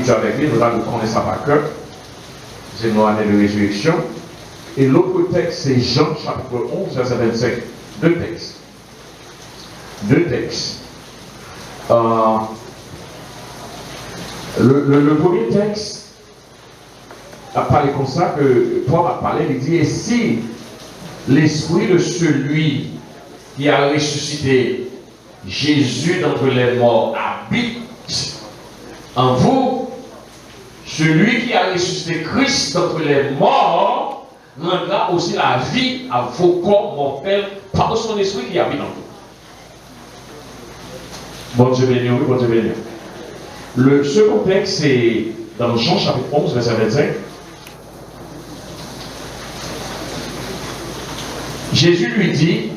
l'écriture avec lui, nous allons connaître ça par cœur. C'est nos années de résurrection. Et l'autre texte, c'est Jean chapitre 11, verset 25. Deux textes. Deux textes. Le premier texte a parlé comme ça, que Paul a parlé, il dit, et si l'esprit de celui qui a ressuscité Jésus d'entre les morts habite en vous, celui qui a ressuscité Christ d'entre les morts rendra aussi la vie à vos corps mortels par son esprit qui habite en vous. Bon Dieu béni, oui, bon Dieu béni. Le second texte, c'est dans Jean chapitre 11, verset 25. Jésus lui dit,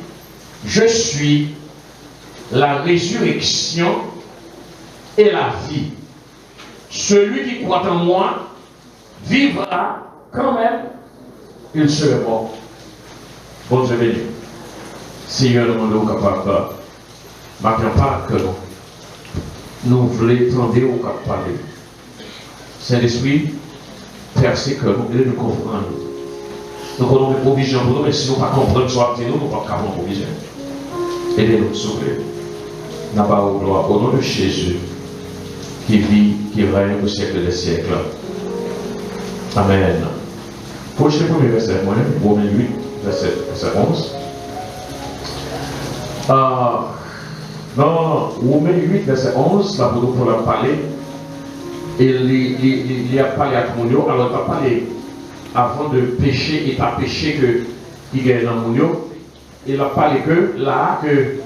je suis la résurrection et la vie. Celui qui croit en moi vivra quand même, il sera mort. Bon Dieu béni. Seigneur, nous demandons capable de maintenant pas que nous voulons tendre au cap parler. Saint-Esprit, percez que nous et nous comprendre. Nous avons des provisions pour nous, mais si nous ne comprenons pas soit nous, nous ne pouvons pas avoir provision. Aidez-nous, s'il vous plaît. N'a pas au gloire au nom de Jésus, qui vit, qui règne au siècle des siècles. Amen. Prochain premier verset, Romains 8, verset 11. Dans Romains 8, verset 11, là pour leur parler, il a parlé à Mounio, alors il a parlé avant de pécher et pas péché que il gagne dans Mounio, il a parlé que là, que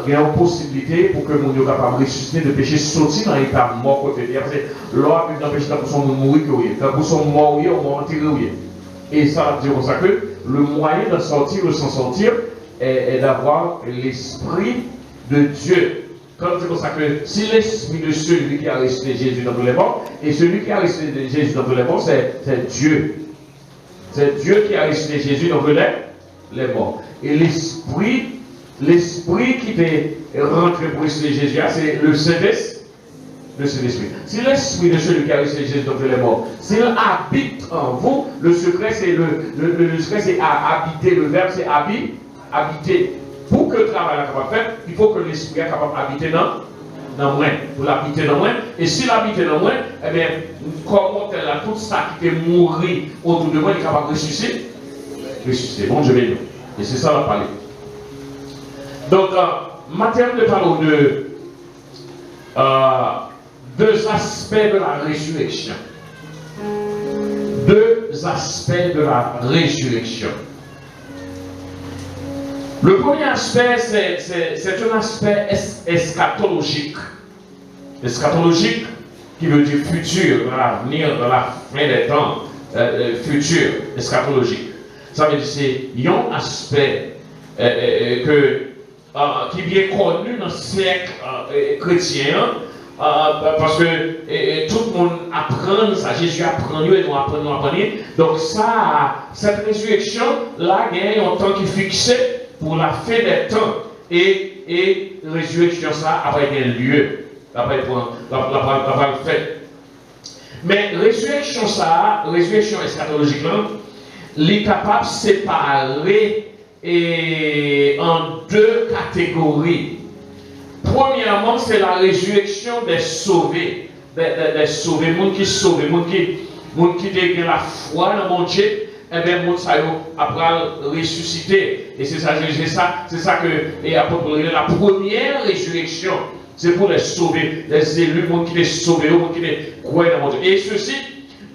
il y a une possibilité pour que Mounio soit capable de ressusciter de péché, sortir dans l'état mort côté de parce que l'homme a péché dans son mourir, dans son mort, on va en tirer. Et ça veut dire comme ça que le moyen de sortir ou sans sortir est d'avoir l'esprit de Dieu. Comme c'est pour ça que si l'esprit de celui qui a ressuscité Jésus dans les morts, et celui qui a ressuscité Jésus dans les morts, c'est Dieu. C'est Dieu qui a ressuscité Jésus dans les morts. Et l'esprit qui est rentré pour ressusciter Jésus, c'est le Saint-Esprit. Si l'esprit de celui qui a ressuscité Jésus dans les morts, s'il habite en vous, le secret c'est le secret c'est habiter, le verbe c'est habiter. Pour que le travail soit capable de faire, il faut que l'esprit soit capable d'habiter dans moi. Pour l'habiter dans moi. Et s'il habite dans moi, eh bien, comment là, tout ça qui est mort autour de moi, il est capable de ressusciter. Ressusciter. Bon, je vais dire. Et c'est ça qu'on va parler. Donc, matière de parler de deux aspects de la résurrection. Deux aspects de la résurrection. Le premier aspect, c'est un aspect eschatologique. Eschatologique, qui veut dire futur, dans l'avenir, dans la fin des temps, futur, eschatologique. Ça veut dire que c'est un aspect qui est bien connu dans le siècle chrétien, parce que tout le monde apprend ça, Jésus apprend, et nous apprenons. Donc ça, cette résurrection-là, il y a un temps qui est fixé pour la fin des temps. Et résurrection, ça, après il y a lieu. Après le fait. Mais résurrection, ça, résurrection eschatologique, il est capable de séparer en deux catégories. Premièrement, c'est la résurrection des sauvés. Des sauvés, les gens qui sont sauvés, les gens qui ont la foi dans mon Dieu. Eh bien, les gens après ressusciter. Et c'est ça que la première résurrection, c'est pour les sauver, les élus, les gens qui sont sauvés, les gens qui croient dans mon Dieu. Et ceci,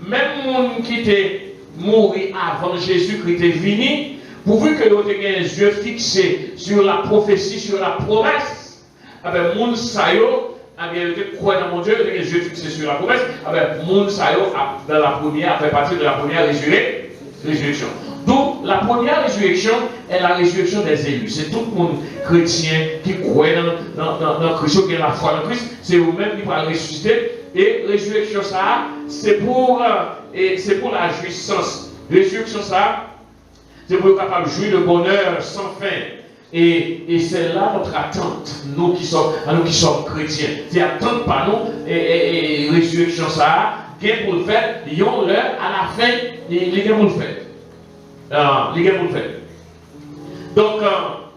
même les gens qui étaient morts avant Jésus-Christ est venu, pourvu que nous ayons les yeux fixés sur la prophétie, sur la promesse, eh bien, les gens croient dans mon Dieu, les yeux fixés sur la promesse, eh bien, les gens fait partie de la première résurrection. Donc, la première résurrection est la résurrection des élus. C'est tout le monde chrétien qui croit dans Christ, qui a la foi dans Christ. C'est vous-même qui va ressusciter. Et résurrection, ça, c'est pour la jouissance. Résurrection, ça, c'est pour être capable de jouir de bonheur sans fin. Et c'est là notre attente, nous qui sommes chrétiens. C'est attente par nous et résurrection ça, gain pour le faire, ils ont l'heure à la fin, les gains pour le faire. Les gains pour le faire. Donc,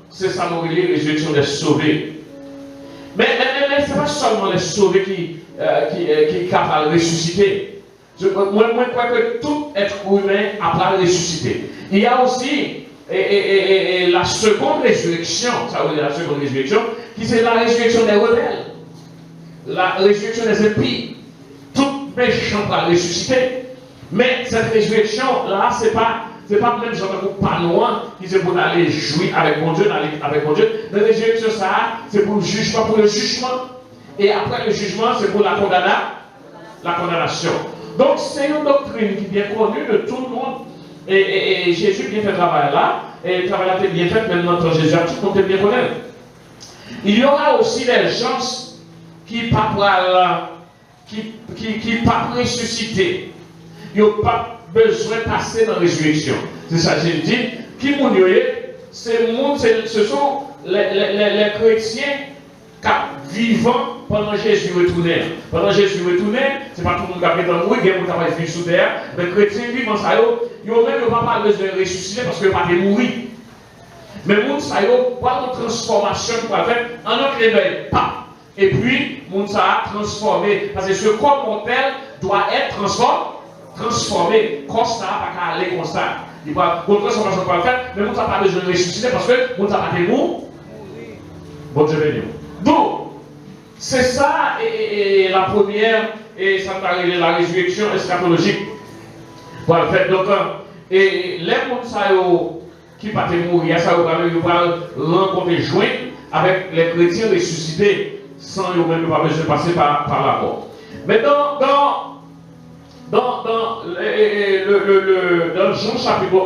c'est ça nous relève, résurrection des sauvés. Mais ce n'est pas seulement les sauvés qui sont capables de ressusciter. Moi, je crois que tout être humain a pas ressuscité. Il y a aussi la seconde résurrection, ça veut dire la seconde résurrection, qui c'est la résurrection des rebelles, la résurrection des impies. Tout méchant va ressusciter. Mais cette résurrection-là, c'est pas même genre de panois qui c'est pour aller jouer avec mon Dieu, avec mon Dieu. La résurrection, ça, c'est pour le jugement, Et après le jugement, c'est pour la condamnation. Donc, c'est une doctrine qui est bien connue de tout le monde. Et Jésus bien fait le travail là. Et le travail là est bien fait, maintenant, quand Jésus a tout le monde est bien connu. Il y aura aussi des gens qui ne pas ressusciter. Ils n'ont pas besoin de passer dans la résurrection. C'est ça, Jésus dit. Qui ce sont les chrétiens vivants pendant Jésus retourné. Pendant Jésus retourné, ce n'est pas tout le monde qui a été mourir, il y a des gens qui vivent sous terre. Les chrétiens vivants, ils n'ont même pas besoin de ressusciter parce qu'ils n'ont pas mourir. Mais les gens, ils n'ont pas de transformation pour faire en un clin d'œil. Et puis, les gens a transformé. Parce que ce corps mortel doit être transformé. Comme ça, pas aller comme ça. Il n'y a pas de transformation pour le faire, mais les gens n'ont pas besoin de ressusciter parce que les gens n'ont pas mourir. Bon Dieu béni. Donc, c'est ça et la première, et ça parle de la résurrection eschatologique. Voilà, fait donc, et les gens qui ne peuvent pas mourir, ça va rencontrer, joindre avec les chrétiens ressuscités, sans eux-mêmes pas besoin de passer par la mort. Mais dans Jean chapitre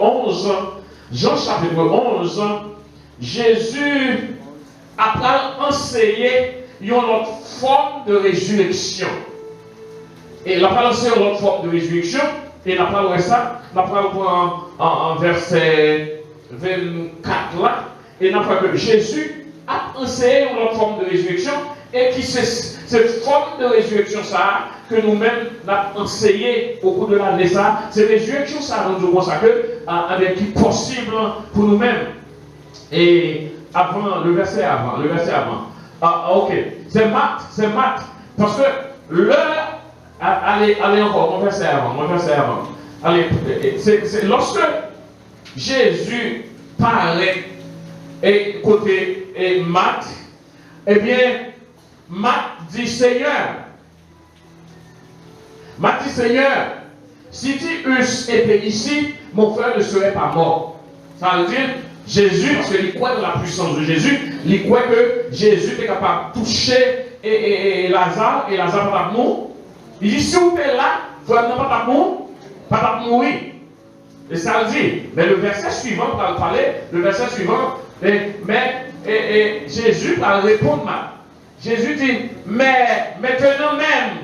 11, Jésus après enseigner une autre forme de résurrection. Et la parole c'est une autre forme de résurrection. Et la parole ça, la parole en verset 24 là. Et la parole que Jésus a enseigné une autre forme de résurrection. Et qui c'est cette forme de résurrection ça que nous-mêmes avons enseigné au cours de l'année ça. C'est résurrection ça nous disons ça que avec qui possible pour nous-mêmes. Et avant, le verset avant. Ok. C'est Marc. Parce que l'heure, allez encore, mon verset avant. Allez, c'est lorsque Jésus parlait, et côté Marc, eh bien, Marc dit Seigneur, si tu eusses été ici, mon frère ne serait pas mort. Ça veut dire, Jésus, parce qu'il croit dans la puissance de Jésus, il croit que Jésus est capable de toucher Lazare, et Lazare va mourir. Il dit, si vous êtes là, vous n'allez pas mourir. Et ça le dit. Mais le verset suivant, on va parler, mais Jésus va répondre. Jésus dit, mais maintenant même,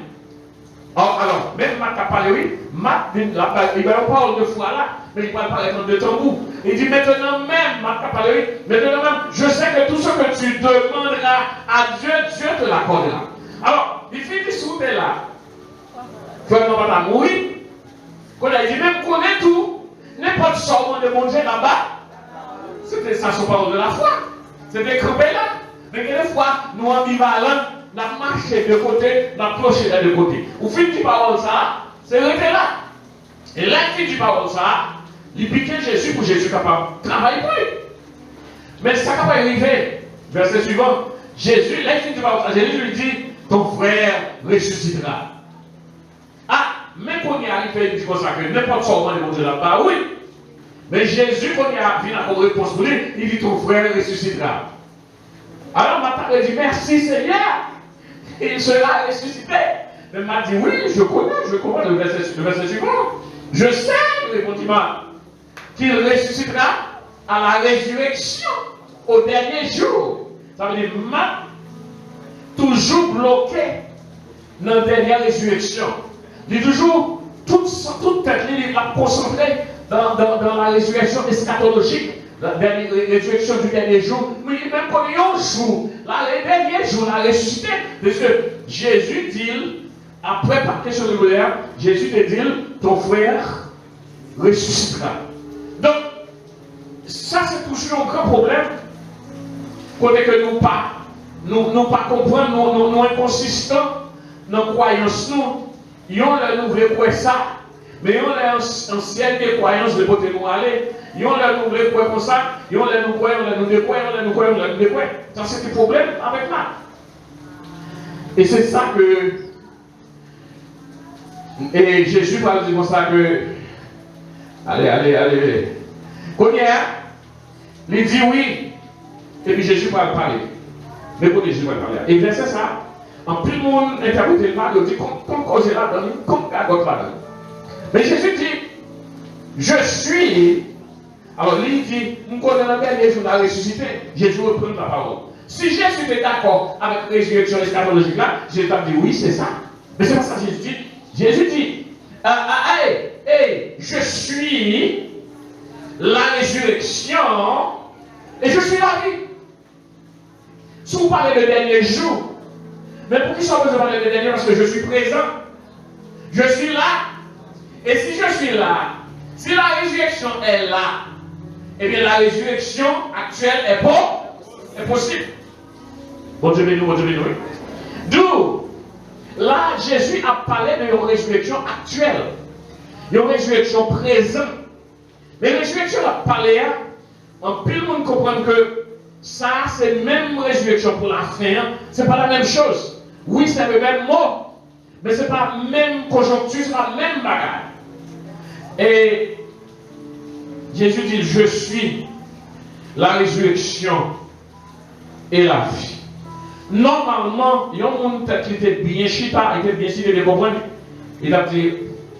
alors, même Marc a parlé, oui, Marc, il ne parle de foi là, mais il parle par exemple de tambour. Il dit maintenant même, Marc a parlé, oui, maintenant même, je sais que tout ce que tu demanderas à Dieu, Dieu te l'accordera. Alors, il finit sous tes là. Il faut pas mourir. Il dit même connaît tout, n'importe sortant de mon Dieu là-bas. C'était ça, son parole de la foi. C'était campé là. Mais quelquefois, nous ambivalents, nous avons marché de côté, nous avons cloché de côté. Au fin du parole ça, c'est resté là. Et là, il dit parole ça, il piquait Jésus pour Jésus capable de travailler pour lui. Mais ça va arriver. Verset suivant, Jésus, là, il dit parole ça, Jésus lui dit, ton frère ressuscitera. Ah, mais quand il est arrivé, il dit comme ça que n'importe quoi de mon Dieu là-bas, oui. Mais Jésus, quand il a vu la réponse pour lui, il dit, ton frère ressuscitera. Alors, Martha dit, merci Seigneur, il sera ressuscité. Mais m'a dit, oui, je connais le verset suivant. Je sais, répondit Marc, qu'il ressuscitera à la résurrection au dernier jour. Ça veut dire, Marc, toujours bloqué dans la dernière résurrection. Il est toujours, toute tête, il l'a concentré dans la résurrection eschatologique. la résurrection du dernier jour, mais même pour un jour, là, les derniers jours, la ressuscité. Parce que Jésus dit, après partir sur le gloire, Jésus te dit, ton frère ressuscitera. Donc, ça c'est toujours un grand problème. Côté que nous pas comprendre, nous inconsistants dans la croyance, nous voulons croire ça, mais on a ancienne croyance de côté nous aller. Ils ont la nouvelle quoi comme ça, ils ont la nouvelle, on la nouvelle quoi, on la nouvelle, on la nouvelle quoi. Ça c'est le problème avec là. Et c'est ça que. Et Jésus parle de ça que. Allez. Combien? Il dit oui. Et puis Jésus va parler. Mais pour Jésus va parler. Et verset ça, en plus le monde interprète le mal, il dit comme cause là-dedans, comme cagote là-dedans. Mais Jésus dit, je suis. Alors, il dit, nous connaissons le dernier jour de la ressuscité, Jésus reprend la parole. Si Jésus est d'accord avec la résurrection eschatologique là, Jésus a dit oui, c'est ça. Mais c'est pas ça que Jésus dit. Jésus dit, je suis la résurrection et je suis la vie. Si vous parlez de dernier jour, mais pour qui sont besoin de parler de dernier? Parce que je suis présent. Je suis là. Et si je suis là, si la résurrection est là, eh bien la résurrection actuelle est possible. Bon Dieu béni, oui. D'où, là, Jésus a parlé de une résurrection actuelle, une résurrection présente. Mais la résurrection a parlé, en plus le monde comprend que ça, c'est même résurrection pour la fin, c'est pas la même chose. Oui, c'est le même mot, mais c'est pas la même conjoncture, c'est pas la même bagarre. Et Jésus dit, je suis la résurrection et la vie. Normalement, il y a un monde qui était bien chita, qui était bien cité, de comprendre. Il a dit,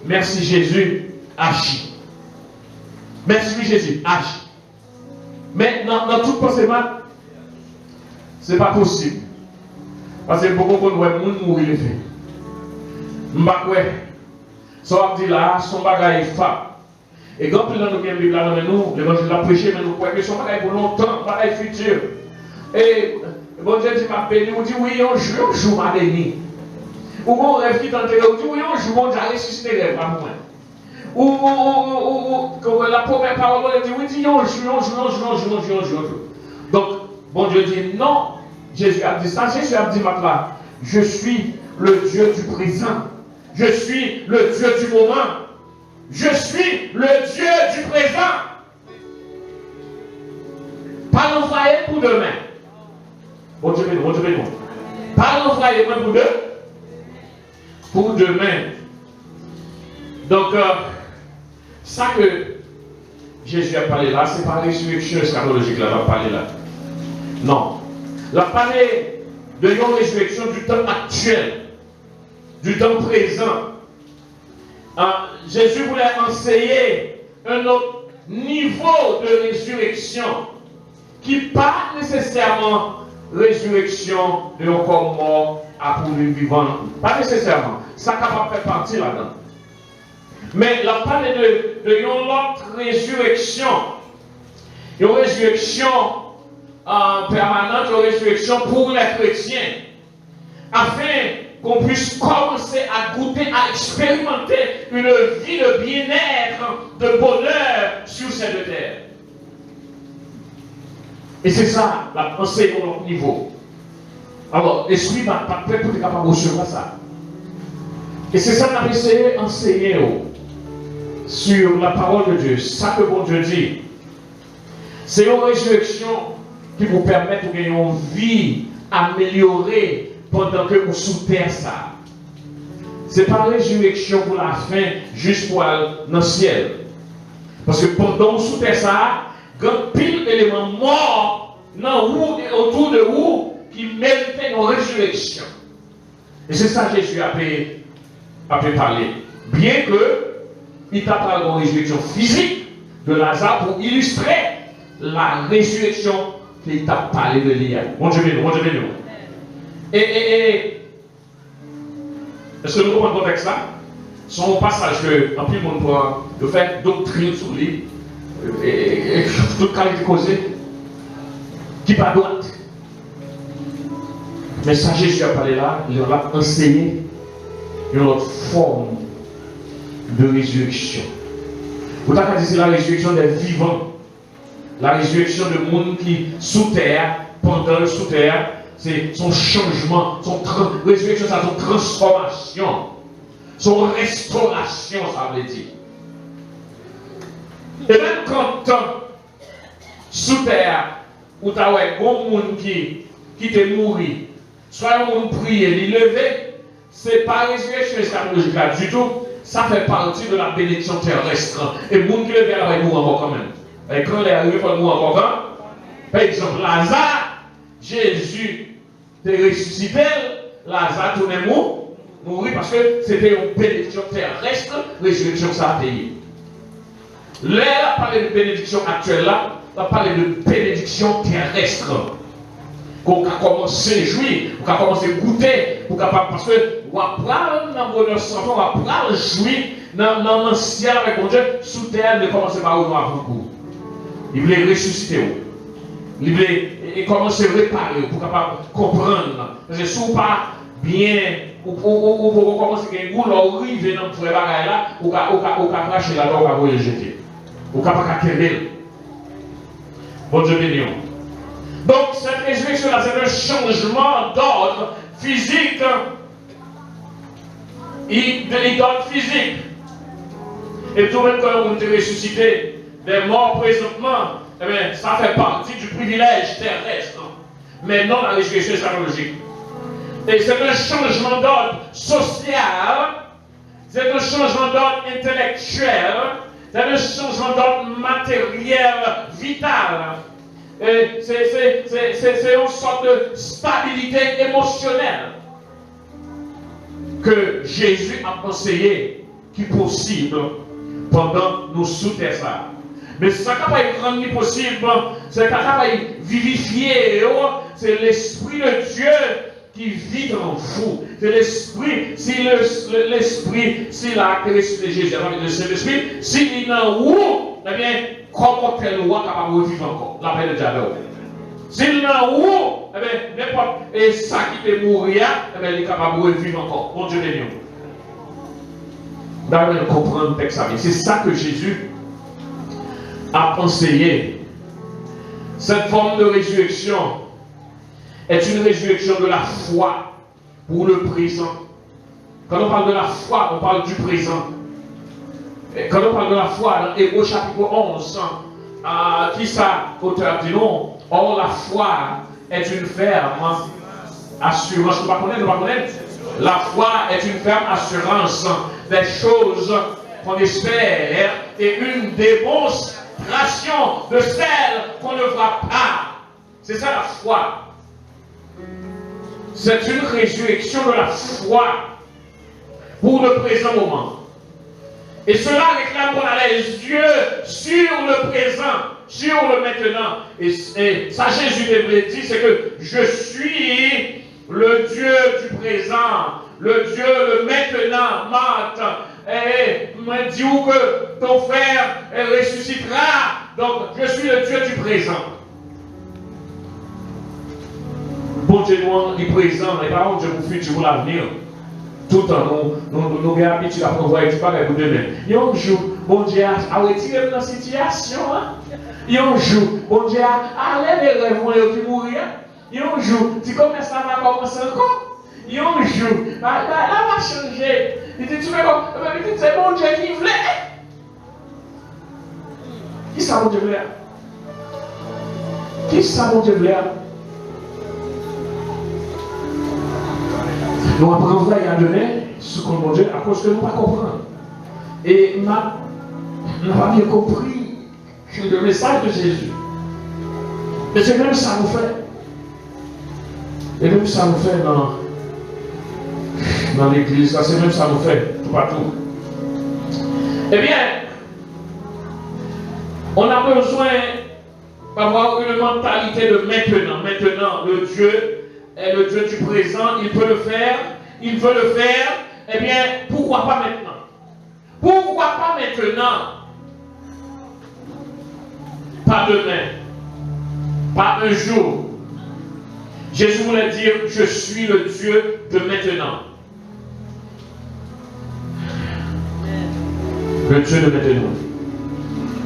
merci Jésus, agis. Merci Jésus, agis. Mais dans tout pensée, ce n'est pas possible. Parce que beaucoup de gens mourir les faits. Mbakwe, ça dit là, son bagage est fat. Et quand nous avons bien Bible là, nous, l'évangile l'a prêché, mais nous croyons que son bagage pour longtemps, bagage futur. Et bon Dieu dit, m'a béni, on dit oui, un jour m'a béni. Ou on rêve qui tente, on dit oui, un jour, bon Dieu a ressuscité rêve, pas moi. Ou la première parole, on dit oui, dit un jour. Donc, bon Dieu dit non. Jésus a dit ça, Jésus a dit maintenant, je suis le Dieu du présent. Je suis le Dieu du moment. Je suis le Dieu du présent. Pas l'envoyer pour demain. Bon Dieu, pas l'envoyer pour demain. Donc, ça que Jésus a parlé là, c'est pas la résurrection eschatologique là, il a parlé là. Non. Il a parlé de une résurrection du temps actuel, du temps présent. Jésus voulait enseigner un autre niveau de résurrection qui n'est pas nécessairement résurrection de un corps mort à pour le vivant. Pas nécessairement. Ça capable faire partie là-dedans. Mais il a parlé de une autre résurrection. Une résurrection permanente, une résurrection pour les chrétiens. Afin qu'on puisse commencer à goûter, à expérimenter une vie de bien-être, de bonheur sur cette terre. Et c'est ça, la pensée au notre niveau. Alors, l'esprit va pas prêt pour être capable de recevoir ça. Et c'est ça qu'on a essayé d'enseigner sur la parole de Dieu. Ça que bon Dieu dit. C'est une résurrection qui vous permet de gagner une vie améliorée pendant que vous sous terre ça. Ce n'est pas une résurrection pour la fin, juste pour aller dans le ciel. Parce que pendant que vous sous terre ça, il y a pile d'éléments morts dans vous et autour de vous qui méritaient une résurrection. Et c'est ça que Jésus a pu parler. Bien que il t'a parlé d'une résurrection physique de Lazare pour illustrer la résurrection qu'il t'a parlé de l'hier. Bon Dieu béni, Et est-ce que nous comprenons le contexte là? Son passage que, en plus, on peut faire doctrine sur lui. toute qualité causée, qui pas droite. Mais ça, Jésus a parlé là, il a enseigné une autre forme de résurrection. Vous avez dit c'est la résurrection des vivants, la résurrection de monde qui sous terre, pendant le sous terre, c'est son changement, résurrection, c'est son transformation, son restauration, ça veut dire. Et même quand sous terre, où tu as un bon monde qui te mourit, soit un monde prié, il levé, ce n'est pas résurrection eschatologique là du tout, ça fait partie de la bénédiction terrestre. Et le monde qui levé, il va mourir encore quand même. Et quand il est arrivé, il va mourir encore quand? Par exemple, Lazare, Jésus est ressuscité, Lazare tournait mourir parce que c'était une bénédiction terrestre, résurrection ça a payé. Là, on a parlé de bénédiction actuelle là, on a parlé de bénédiction terrestre. Qu'on a commencé à jouir, qu'on a commencé à goûter, parce que on va prendre dans le bonheur sans on va prendre jouir dans le ciel avec mon Dieu, sous terre, de commencer par où nous avons beaucoup. Il voulait ressusciter. Il voulait commencer à réparer pour capable comprendre. Parce que si vous pas bien, ou commencer à goût, ou arriver dans le travail là, ou cracher là-dedans, ou le jeter. Ou pas quérir. Bon Dieu béni. Donc, cette résurrection-là, c'est un changement d'ordre physique. D'ordre physique. Et tout même quand on est ressuscité des morts présentement, eh bien, ça fait partie du privilège terrestre. Mais non la résurrection eschatologique. Et c'est un changement d'ordre social, c'est un changement d'ordre intellectuel, c'est un changement d'ordre matériel, vital. C'est une sorte de stabilité émotionnelle que Jésus a conseillé qui est possible pendant nos sous-terres. Mais ce qui est rendu possible, c'est capable de vivifier, c'est l'Esprit de Dieu qui vit en vous. C'est l'Esprit, si l'Esprit, si la caractéristique de Jésus, c'est l'Esprit, s'il est en vous, eh bien, comment quelle loi capable de vivre encore? La paix de Dieu. S'il est en vous, eh bien, n'importe ça qui peut mourir, eh bien, il est capable de vivre encore. Bon Dieu de nous. D'ailleurs, comprendre le texte. C'est ça que Jésus a enseigné. Cette forme de résurrection est une résurrection de la foi pour le présent. Quand on parle de la foi, on parle du présent. Et quand on parle de la foi, dans Hébreux chapitre 11, qui ça, auteur dit non, or la foi est une ferme assurance. Vous ne pas connaître? La foi est une ferme assurance des choses qu'on espère et une démonstration de celles qu'on ne voit pas. C'est ça la foi. C'est une résurrection de la foi pour le présent moment. Et cela réclame qu'on a les yeux sur le présent, sur le maintenant. Et ça, Jésus dit, c'est que je suis le Dieu du présent, le Dieu le maintenant, Marthe. Et me dit que ton frère ressuscitera. Donc, je suis le Dieu du présent. Bon Dieu, nous, du présent, et pas Dieu pour futur, pour l'avenir. Tout le temps, nous avons l'habitude à prévoir du bagage pour demain. Il y a un jour, bon Dieu a retiré dans la situation. Il y a un jour, bon Dieu a enlevé les rêves qui mourir. Il y a un jour, tu commences à commencer encore. Il y a un jour, là va changer. Il dit, tu fais quoi? C'est bon Dieu qui voulait. Qui ça, bon Dieu voulait? Qui ça, bon Dieu voulait? Nous apprenons vrai à donner ce qu'on nous dit à cause que nous ne pas comprendre. Et nous n'avons pas bien compris le message de Jésus. Et c'est même ça nous fait. Et même ça nous fait dans l'église. C'est même ça nous fait tout partout. Eh bien, on a besoin d'avoir une mentalité de maintenant. Maintenant, le Dieu est le Dieu du présent, il peut le faire, il veut le faire, eh bien, pourquoi pas maintenant? Pourquoi pas maintenant? pas demain, pas un jour. Jésus voulait dire, je suis le Dieu de maintenant. Le Dieu de maintenant.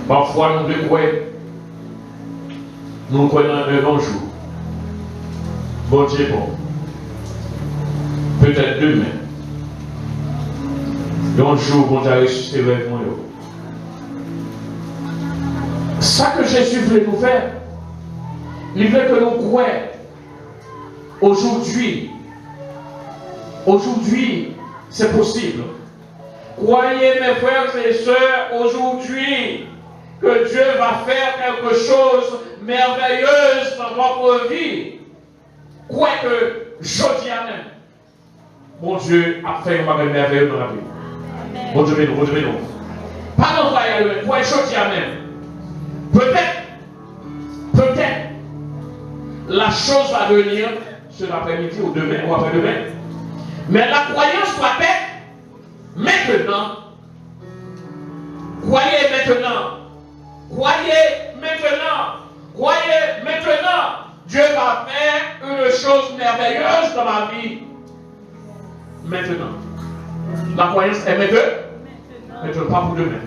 Parfois, nous croyons un bon jour. Bon Dieu, bon. Peut-être demain. Un jour, bon Dieu a ressuscité avec moi. Ça que Jésus voulait nous faire, il veut que nous croyons aujourd'hui. Aujourd'hui, c'est possible. Croyez mes frères et sœurs aujourd'hui que Dieu va faire quelque chose de merveilleux dans votre vie. Croyez que jeudi à même, mon Dieu a fait un bagage merveilleux dans la vie. Bon Dieu, bon Dieu, non. Pas dans le voyage, croyez jeudi à même. Peut-être, la chose va venir cet après-midi ou demain ou après-demain. Mais la croyance doit être maintenant. Croyez maintenant. Croyez maintenant. Croyez maintenant. Dieu va faire une chose merveilleuse dans ma vie. Maintenant. La croyance est maintenant. Maintenant, pas pour demain.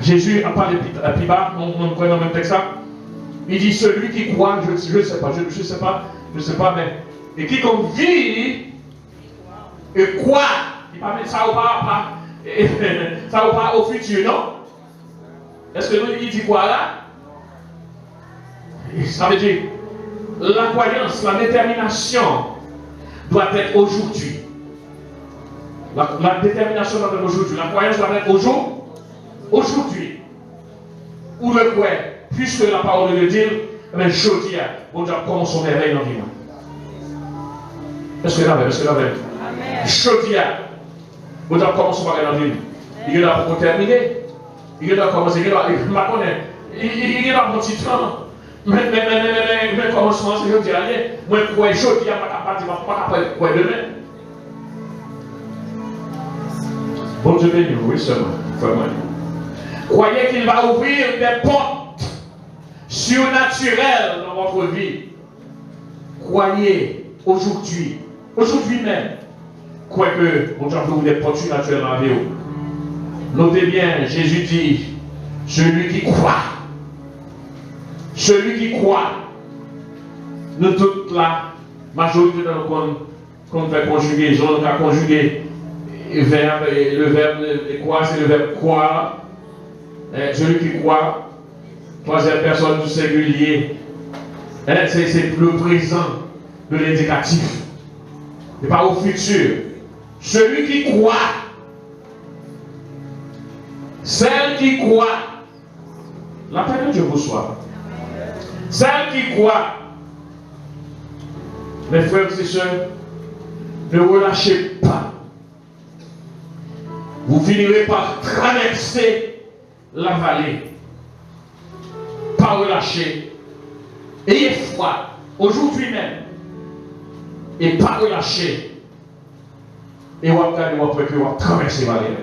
Jésus a parlé plus bas, on connaît dans le même texte. Il dit celui qui croit, je ne sais pas, mais et qui comme vit et croit, il parle ça ou pas au futur, non? Est-ce que nous il dit quoi là? Ça veut dire la croyance, la détermination doit être aujourd'hui. La détermination doit être aujourd'hui. La croyance doit être aujourd'hui. Ou le quoi? Puisque la parole de Dieu, mais je dis, on doit commencer son réveil dans la vie. Est-ce que là-bas? Je dis, on doit commencer son réveil dans la vie. Il est là pour terminer. Il est là pour commencer. Il est là pour petit temps. Mais commencement, c'est je dis, allez, moi, je dis, je ne vais pas quoi demain. Bon Dieu béni, oui seulement. Croyez qu'il va ouvrir des portes surnaturelles dans votre vie. Croyez aujourd'hui même. Croyez que bon Dieu va ouvrir des portes surnaturelles dans la vie. Notez bien, Jésus dit, celui qui croit, nous toute la majorité de nous qu'on fait conjuguer, on a conjugué le verbe croire, c'est le verbe croire. Celui qui croit, troisième personne du singulier, c'est le présent de l'indicatif. Et pas au futur. Celui qui croit, celle qui croit, la paix de Dieu vous soit. Celle qui croit, mes frères et sœurs, ne relâchez pas. Vous finirez par traverser la vallée. Pas relâcher. Ayez foi aujourd'hui même. Et pas relâcher. Et vous allez traverser la vallée.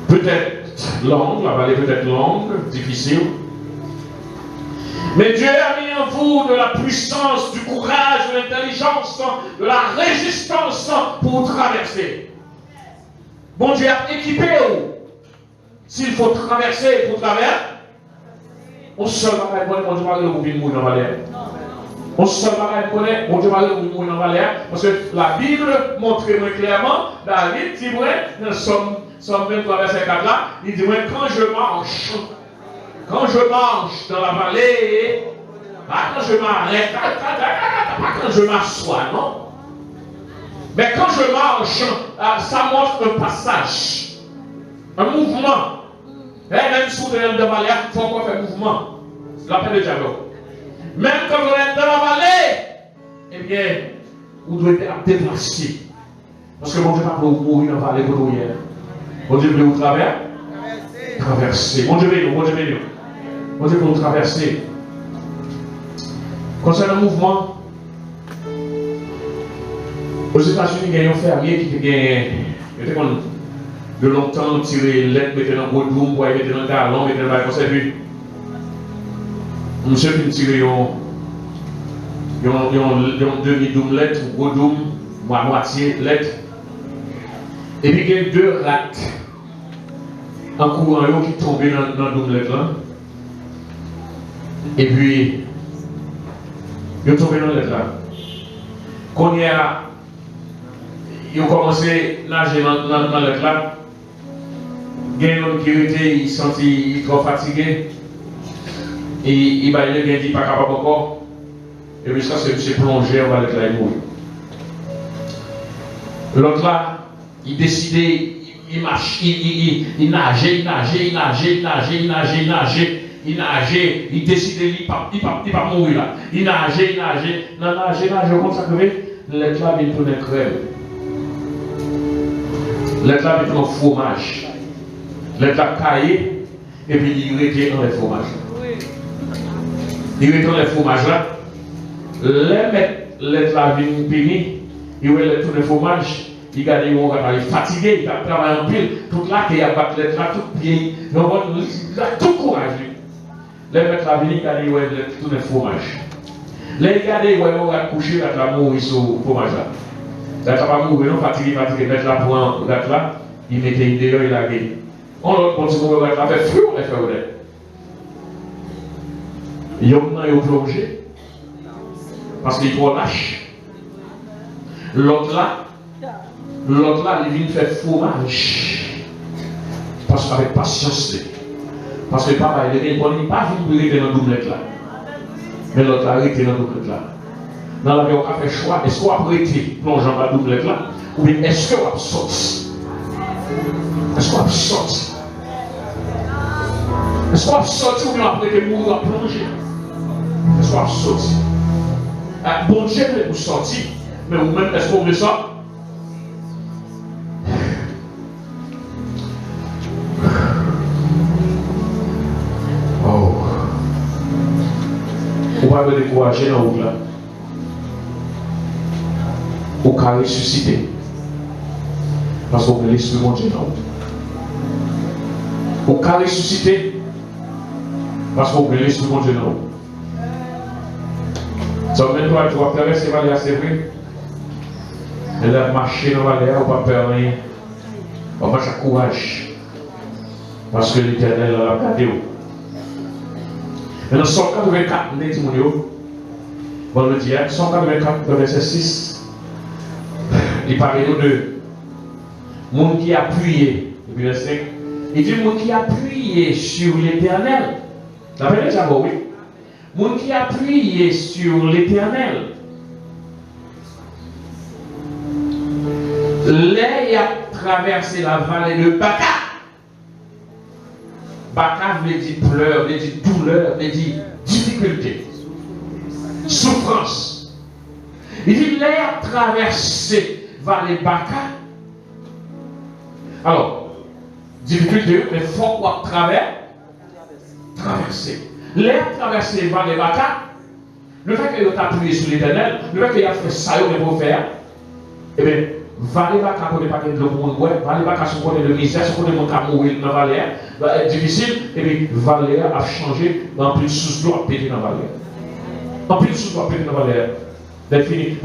Peut-être longue, la vallée peut être longue, difficile. Mais Dieu a mis en vous de la puissance, du courage, de l'intelligence, de la résistance pour traverser. Bon Dieu a équipé vous. S'il faut traverser, pour traverser, on se seul va connaître, bon Dieu va mourir dans la vallée. On se seul va connaître, bon Dieu va mourir dans la vallée. Parce que la Bible montre très clairement, David dit, dans Somme 23, verset 4 là, il dit, quand je marche dans la vallée, pas quand je m'arrête, pas quand je m'assois, non? Mais quand je marche, ça montre un passage, un mouvement. Et même si vous êtes dans la vallée, il faut encore faire un mouvement. C'est la peine de dialogue. Même quand vous êtes dans la vallée, eh bien, vous devez être déplacé. Parce que bon Dieu n'a pas mourir dans la vallée pour nous hier. Bon Dieu veut vous traverser. Bon Dieu veut nous. Bon Dieu veut nous traverser. Concernant le mouvement, aux États-Unis, il y a un fermier qui gagne. de longtemps, tirer lettre, mettre dans le godoum, pour mettre dans le galon, mettre dans le conseil. Puis, monsieur qui tire un demi-doum lettre, un godoum, à moitié lettre. Et puis, il y a deux rates en courant qui tombent dans le doum lettre là. Et puis, ils tombent dans le lettre là. Quand ils ont commencé à nager dans le lettre là, il y a un homme qui était, il sentit trop fatigué. Et il a dit pas capable encore. Et puis ça, c'est plongé, on va le là, il mourir. L'autre là, il décidait, il marche, il nageait, il décidait, il pas mourir là. Il nageait, comme ça que l'être là vient tourner crème. L'être là vient tourner fromage. L'être là caillé, et puis il était dans le fromage. Il était dans le fromage là. L'être là vient péni, il va tourner fromage. Il garde il est fatigué, il a travaillé en pile, toute là qu'il a battu l'être là, tout pied, il a tout courage. Les mettre la vie, il a tout le fromage. Les gars, il va coucher, il va mourir sur le fromage là. Il va pas mourir, non, fatigué, mettre la pointe là, il mettait une dehors, il a gagné. On l'autre continue à faire fou, on les fait au lait. Il y a un plongé, parce qu'il est trop lâche. L'autre là, il vient faire fromage. Parce qu'avec patience, parce que papa, il n'est pas venu dans le doublette là. Mais l'autre là, il était dans le doublette là. Dans la vie, on a fait choix. Est-ce qu'on a prêté plongeant dans le doublette là? Ou bien est-ce qu'on a sorti? Est-ce qu'on a sorti? Est-ce qu'on a sorti ou bien on a prêté mourir à plonger? Est-ce qu'on a sorti? Bon Dieu, vous sorti. Mais vous-même, est-ce qu'on veut ça? Vous ne pouvez pas décourager dans vous là. Vous pouvez ressusciter. Parce que vous avez l'esprit de Dieu dans vous. Vous pouvez ressusciter. Parce que vous avez l'esprit de Dieu dans vous. Ça veut dire que tu vas faire ces valeurs, c'est vrai. Elle a marché dans la valeur, on ne va pas faire rien. On va faire courage. Parce que l'Éternel a regardé. Mais dans 184, on dit, on le dit, 184, verset 6, il parle de monde qui a appuyé, depuis le 5, il dit monde qui a appuyé sur l'Éternel. Vous avez déjà oui? Monde qui a appuyé sur l'Éternel. Là, a traversé la vallée de Baka. Baka veut dire pleurs, veut dire douleur, veut dire difficulté, souffrance. Il dit l'air traversé vallée Baka. Alors, difficulté, mais il faut qu'on traverser. L'air traversé vallée Baka, le fait qu'il a appuyé sur l'Éternel, le fait qu'il a fait ça, il faut faire, eh bien, vallée Baka, on n'est pas de monde, vallée Baka, on connaît le misère, on connaît mon cas mourir dans la vallée, difficile, et puis vallée a changé, en plus sous l'eau a pété dans la vallée. En plus sous l'eau a pété dans la vallée. Il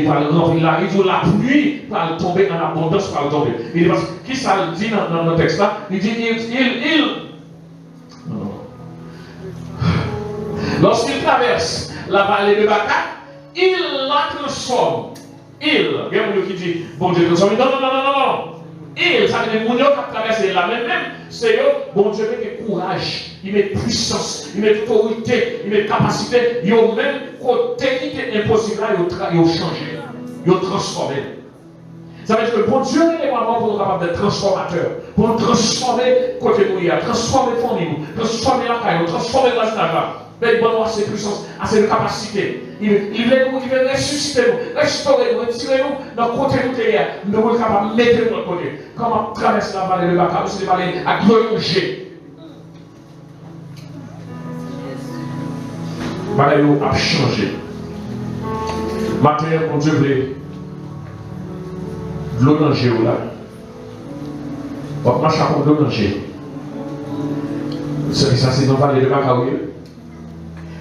va remplir la rive, la pluie va tomber en abondance, va tomber. Il dit, qui ça dit dans le texte là? Il dit, lorsqu'il traverse la vallée de Baka, il la transforme. Il, il y a un qui dit, bon Dieu, non. Il, ça veut dire, mon Dieu qui traverse la même, c'est eux, bon Dieu met courage, il met puissance, il met autorité, il met capacité, il a même côté qui était impossible, il a changé, il a transformé. Ça veut dire que bon Dieu est vraiment pour nous capable d'être transformateur, pour nous transformer côté nous, transformer la famille, transformer la caille, transformer la là. Mais il a assez de puissance, assez de capacité. Il veut ressusciter nous, restaurer nous, retirer nous dans le côté de nous, nous sommes capables de mettre de notre côté. Quand on traverse la vallée de Baka, c'est la vallée à glonger. La vallée a changé. Maintenant, quand Dieu veut de l'eau dans là, On va marcher pour nous manger. Ça, c'est dans la vallée de Baka.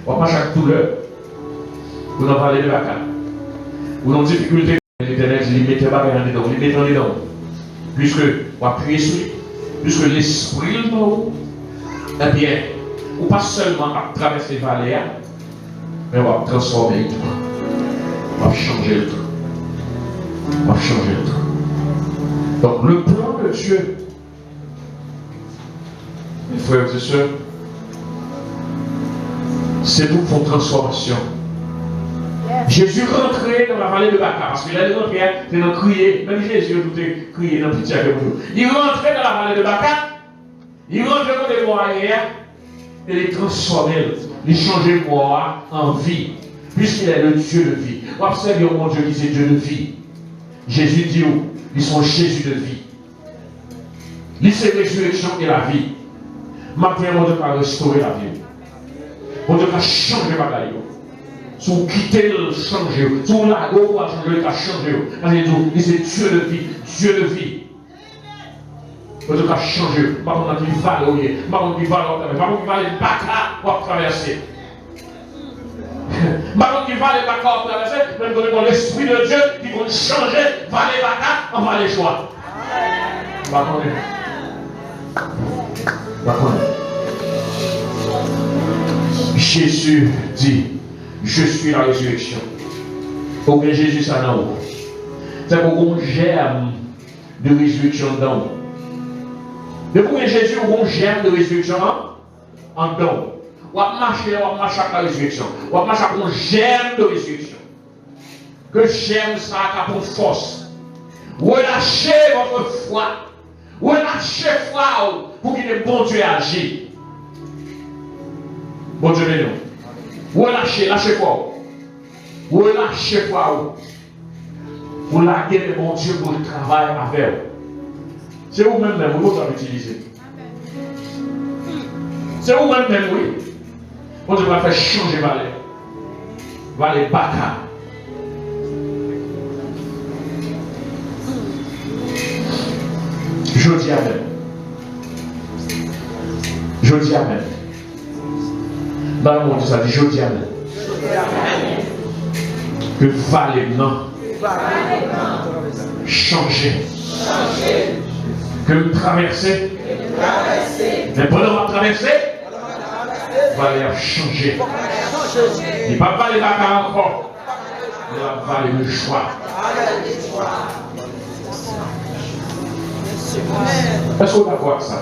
On va marcher avec douleur. Ou dans la vallée de Baka. Ou dans la difficulté. L'Éternel, il met en dedans. Il met en dedans. Puisque on va appuyer sur lui. Puisque l'esprit est nous. Eh bien, ou pas seulement à traverser les vallées, mais on va transformer le truc. On va changer le truc. On va changer le truc. Donc le plan de Dieu, mes frères et sœurs, c'est pour une transformation. Jésus rentrait dans la vallée de Baka, parce qu'il allait rentrer, c'est dans crier, même Jésus doutait crier dans le petit avec nous. Il rentrait dans la vallée de Baka, il rentrait dans les moyens, et les transformer, les changer moi en vie, puisqu'il est le Dieu de vie. Observez mon Dieu qui c'est Dieu de vie. Jésus dit où? Ils sont Jésus de vie. Ils sont résurrection et la vie. Maintenant, mon Dieu va restaurer la vie. Mon Dieu va changer ma vie. Si vous quittez le changer, si vous l'avez changer, il va changer. Il c'est Dieu de vie, Dieu de vie. Mon Dieu va changer. Par contre, il va aller, par contre, il va aller, par contre, il va aller Baka pour traverser. Par contre, il va aller Baka pour traverser, même dans l'esprit de Dieu, qui va changer, va aller Baka, on va aller choix. Par contre, Jésus dit, je suis la résurrection. Pour que Jésus ça dans vous. C'est pour qu'on germe de résurrection dans vous. Depuis que Jésus a un germe de résurrection en dedans. On va marcher avec la résurrection. On va marcher avec un germe de résurrection. Que germe ça a pour force. Relâchez votre foi. Relâchez foi pour qu'il le bon Dieu agisse. Bon Dieu béni. Relâchez, lâchez foi. Relâchez foi. Pour laquer le bon Dieu pour le travail avec vous. C'est vous-même, vous avez utilisé. C'est vous-même, oui. On devrait faire changer Valet. Valet Baka. Je dis Amen. Je dis Amen. Dans le monde, ça dit je dis Amen. Que Valet, non. Changer. Que nous traverser. Mais pendant qu'on traverser, Valet a changé. Il ne va pas aller Baka encore. Il va aller le choix. Est-ce qu'on va voir ça?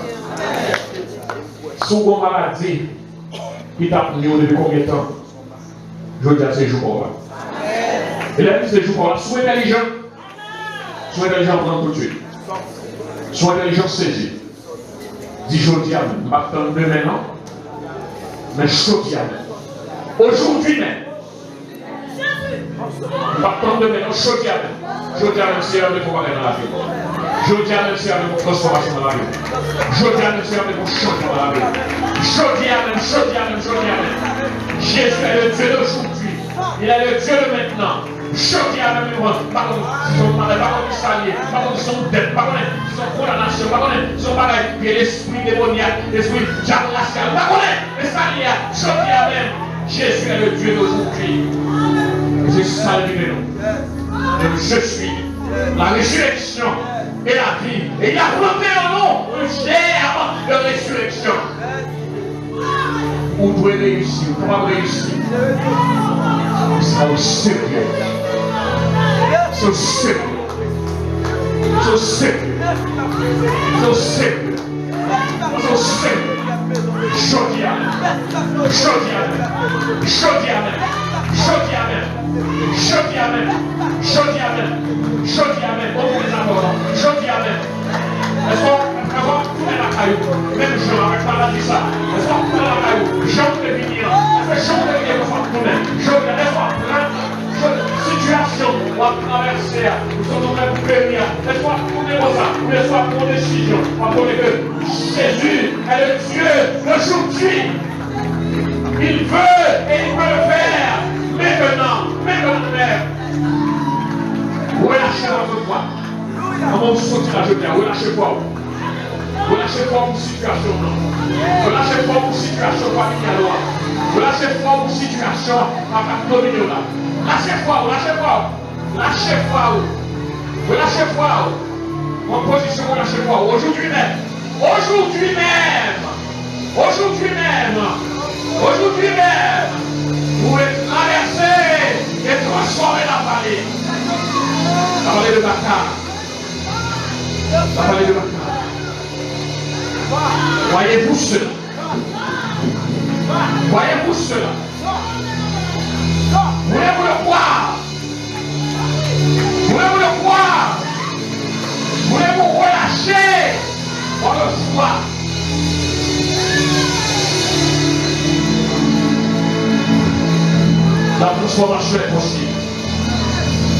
Si on a une maladie qui t'a pris depuis combien de temps? Je veux dire, c'est jours là. Et la vie, c'est jours là. Sois intelligent. Sois intelligent pour tout de suite. Sois intelligent saisi. Dis je dis à vous. Pas tant demain, non? Mais je dis à vous. Aujourd'hui même. Pas tant demain, non? Je dis à vous. Je dis à vous, c'est un de vos barrières dans la vie. Je dis à vous, c'est un de vos transformations dans la vie. Je dis à vous, c'est un de vos changements dans la vie. Je dis à vous, je dis à vous, je dis à vous. Jésus est le Dieu d'aujourd'hui. Il est le Dieu de maintenant. Je dis à vous, par contre, ils sont malades, par contre, ils sont alliés, par contre, ils sont dettes, par contre, ils sont condamnation, par contre, ils sont malades, et l'esprit démoniaque, l'esprit diable racial, par contre, les alliés, je dis à vous, Jésus est le Dieu d'aujourd'hui. Je salue nous. Je suis la résurrection et la vie. Et il a planté en nous un germe de résurrection. Vous devez réussir. Comment réussir? Ça au sérieux. So sérieux. So sérieux. So sérieux. So sérieux. Chaudière. Chaudière. Chaudière. Chaudière. Chaudière. Chaudière. Chaudière. On vous les apporte. Chaudière. Est-ce qu'on va tourner la caillou? Même Jean avec pas dit ça. Est-ce qu'on va tourner la caillou? Jean de venir. Est-ce que Jean de venir pour tourner? Jean de venir. Situation, on va traverser. Nous sommes en train de venir. Est-ce qu'on va tourner pour ça? Est-ce qu'on va prendre une décision? On va tourner que Jésus est le Dieu d'aujourd'hui. Il veut et il peut le faire. Maintenant même. Relâchez votre foi. Comment vous sortir à jeter? Relâchez-vous. lâchez foi pour situation. Vous lâchez foi pour situation familiale. Vous lâchez foi pour situation dominion. Lâchez foi, lâchez foi. Lâchez foi. Vous lâchez foi. En position, vous lâchez foi. Aujourd'hui même. Aujourd'hui même. Aujourd'hui même. Aujourd'hui même. Vous pouvez traverser et transformer la vallée. La vallée de Bakar. La vallée de Bakar. Voyez-vous cela? Voyez-vous cela? Voulez-vous le croire? Voulez-vous le croire? Voulez-vous relâcher votre foi? La transformation est possible.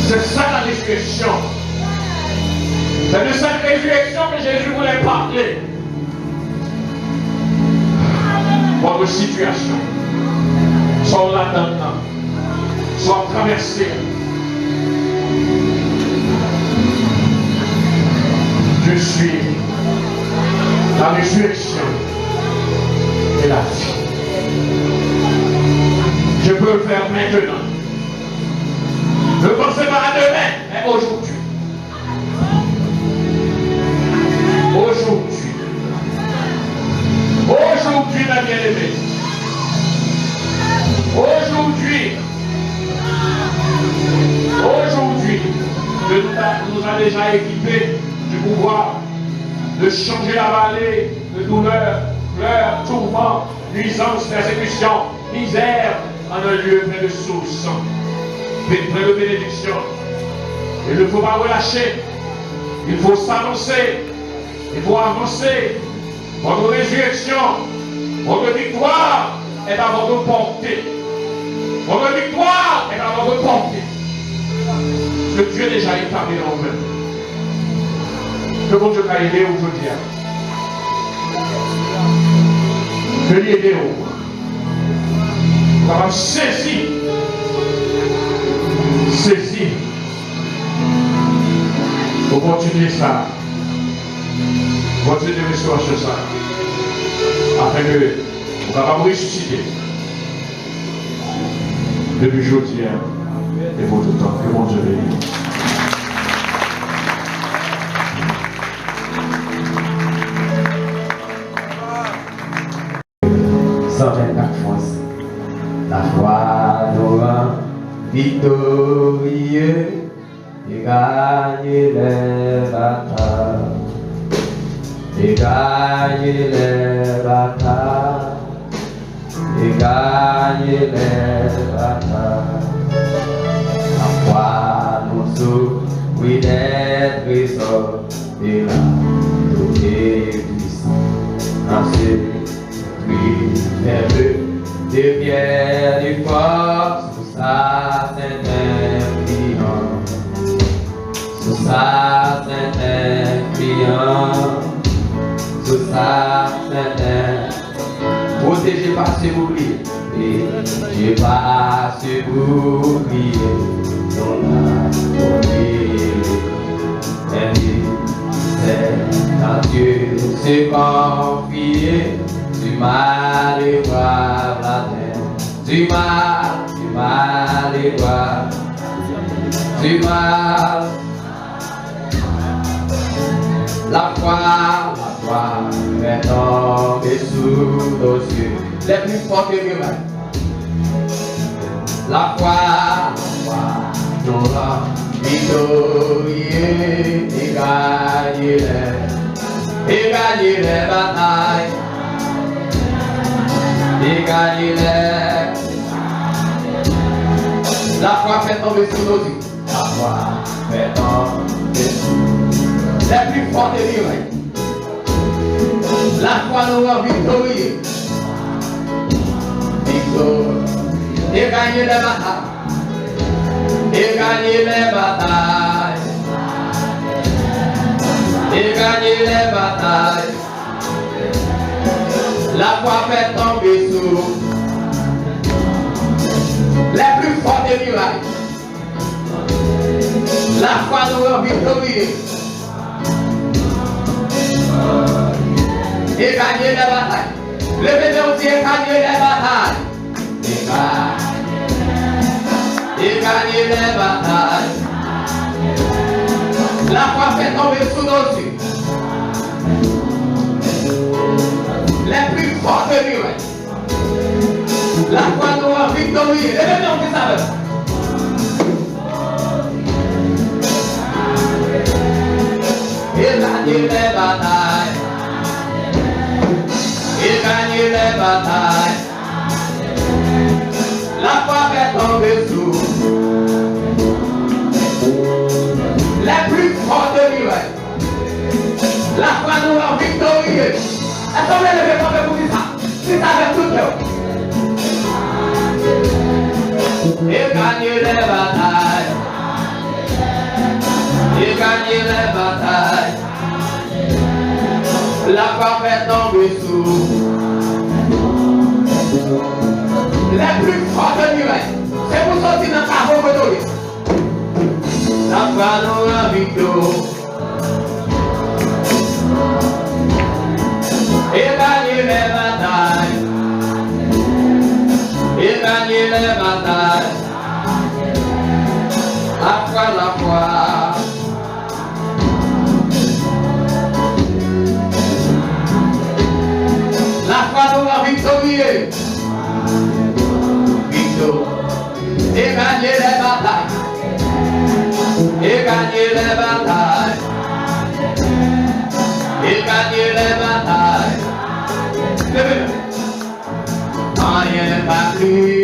C'est ça la résurrection. C'est de cette résurrection que Jésus voulait parler. Votre situation, soit là dedans, soit traversée. Je suis la résurrection et la vie. Je peux le faire maintenant. Ne pensez pas à demain, mais aujourd'hui. Aujourd'hui. Aujourd'hui, ma bien-aimée. Aujourd'hui. Aujourd'hui. Dieu nous a déjà équipés du pouvoir de changer la vallée de douleur, pleurs, tourments, nuisances, persécutions, misère en un lieu plein de sources, plein de bénédictions. Il ne faut pas relâcher. Il faut s'avancer. Il faut avancer. Votre résurrection, votre victoire est à votre portée. Votre victoire est à votre portée. Que Dieu déjà établi en vous. Que bon Dieu t'a aidé aujourd'hui. Que lui aide vous. Vous avez saisi. Saisi. Vous continuez ça. Continuez de restaurer ça. Afin que vous pouvez ressusciter. Depuis aujourd'hui et pour tout le temps. Que mon Dieu bénisse. La foi nous rend victorieux et gagne les batailles. Et gagne les batailles. Et gagne les batailles. La foi nous sauve, oui, d'être exalté là. Tout est puissant dans ce Christ merveilleux. Devient du force sous sa sainte influence, sous sa sainte influence, sous sa sainte influence. Protégé par ce bouclier, protégé par ce bouclier, dont la c'est à Dieu se confier. Du mal et voir la terre, du mal et voir, du mal. La foi fait tomber sous nos yeux, les plus forts que les mains. La foi nous rend victorieux et gagner les batailles. Et gagner les. La foi fait tomber sous nos yeux. La foi fait tomber sous les plus forts des miracles. La foi nous rend victorieux. Et gagner les batailles. Et gagner les batailles. Et gagner les batailles. La foi fait tomber sous les plus forts des miracles. La foi nous rend victorieux. Et gagner les batailles. Levez aussi et gagner les batailles. Et gagner les batailles. La foi fait tomber sous nos yeux. Les plus fortes murailles. La foi nous a victorieux. Levez on dit ça. Et gagner les batailles. Et gagner les batailles. La foi fait tomber sous les plus fortes murailles. La foi nous rend victorieux. Est-ce qu'on va lever comme vous dites ça? C'est ça avec tout cœur. Et gagner les batailles. Et gagner les batailles. La foi fait tomber sous les plus fortes murailles. C'est pour sortir dans le carreau de la foi nous rend victorieux. Et gagner les batailles. Et gagner les batailles. Après la foi. La foi nous rend victorieux. Victor. Et gagner les batailles. Et gagner les batailles. Et gagner les batailles. Rien pas plus.